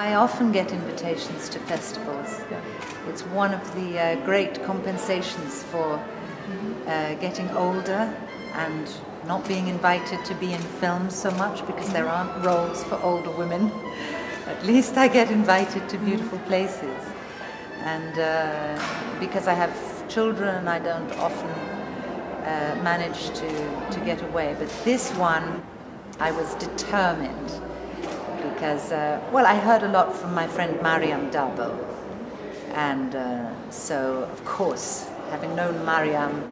I often get invitations to festivals. It's one of the great compensations for getting older and not being invited to be in films so much because there aren't roles for older women. At least I get invited to beautiful places. And because I have children, I don't often manage to get away. But this one, I was determined because, well, I heard a lot from my friend Mariam Dabo. And so, of course, having known Mariam,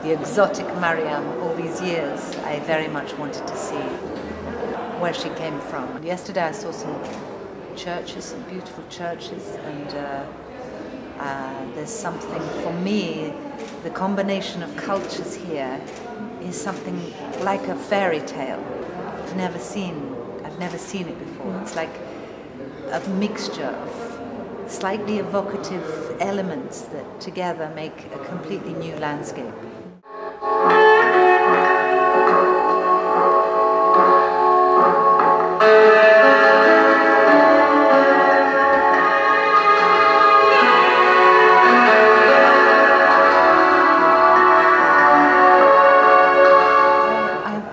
the exotic Mariam, all these years, I very much wanted to see where she came from. Yesterday I saw some churches, some beautiful churches, and there's something, for me, the combination of cultures here is something like a fairy tale. I've never seen it before. It's like a mixture of slightly evocative elements that together make a completely new landscape.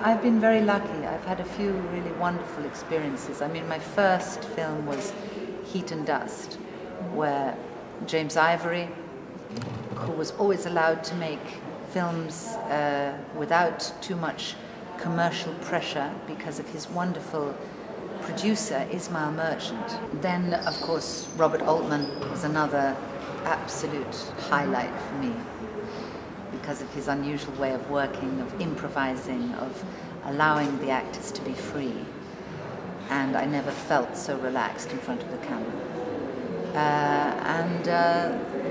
I've been very lucky. I've had a few really wonderful experiences. I mean, my first film was Heat and Dust, where James Ivory, who was always allowed to make films without too much commercial pressure because of his wonderful producer, Ismail Merchant. Then, of course, Robert Altman was another absolute highlight for me because of his unusual way of working, of improvising, of allowing the actors to be free. And I never felt so relaxed in front of the camera.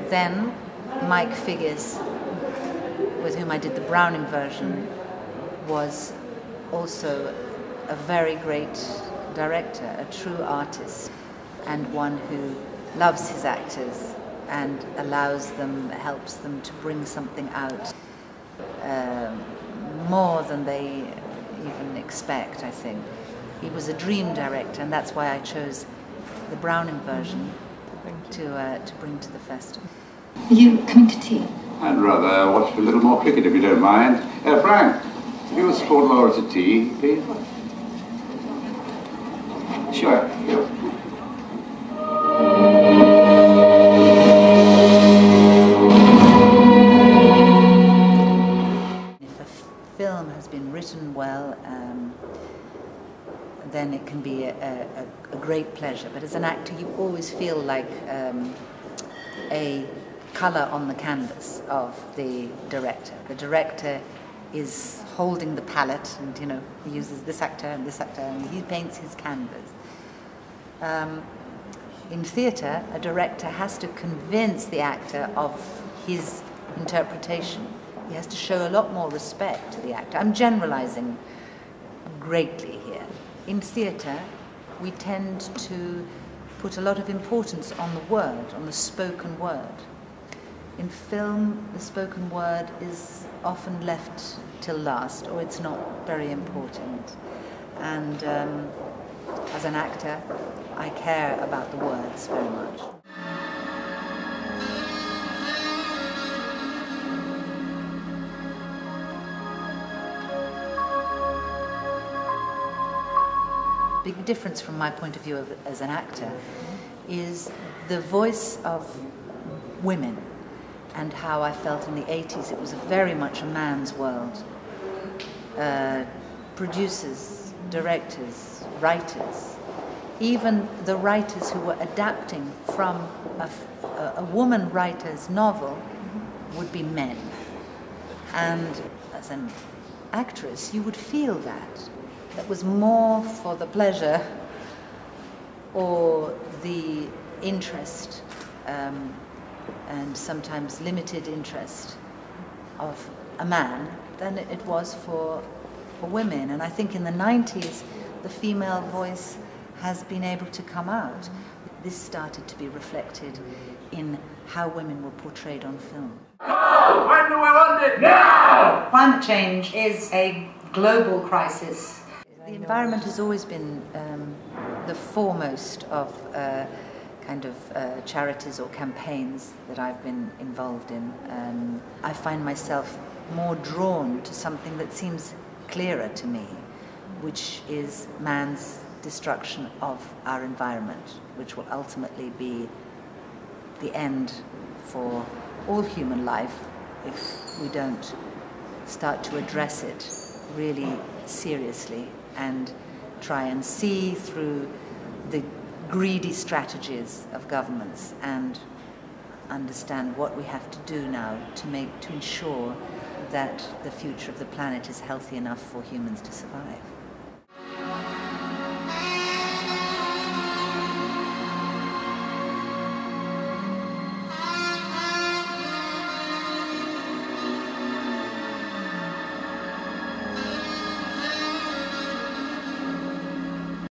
Then Mike Figgis, with whom I did the Browning version, was also a very great director, a true artist, and one who loves his actors and allows them, helps them to bring something out more than they even expect, I think. He was a dream director, and that's why I chose the Browning version to bring to the festival. Are you coming to tea? I'd rather watch a little more cricket if you don't mind. Frank, you escort Laura to tea, please. Sure. If a film has been written well, then it can be a great pleasure. But as an actor, you always feel like a colour on the canvas of the director. The director is holding the palette, and he uses this actor, and he paints his canvas. In theatre, a director has to convince the actor of his interpretation. He has to show a lot more respect to the actor. I'm generalising greatly here. In theatre, we tend to put a lot of importance on the word, on the spoken word. In film, the spoken word is often left till last, or it's not very important. And as an actor, I care about the words very much. Big difference from my point of view as an actor is the voice of women, and how I felt in the 80s. It was very much a man's world. Producers, directors, writers, even the writers who were adapting from a woman writer's novel would be men. And as an actress, you would feel that. That was more for the pleasure or the interest, and sometimes limited interest of a man than it was for women. And I think in the 90s, the female voice has been able to come out. This started to be reflected in how women were portrayed on film. Go! When do we want it? Now! Climate change is a global crisis. The environment has always been the foremost of kind of charities or campaigns that I've been involved in. I find myself more drawn to something that seems clearer to me, which is man's destruction of our environment, which will ultimately be the end for all human life if we don't start to address it really seriously and try and see through the greedy strategies of governments and understand what we have to do now to ensure that the future of the planet is healthy enough for humans to survive.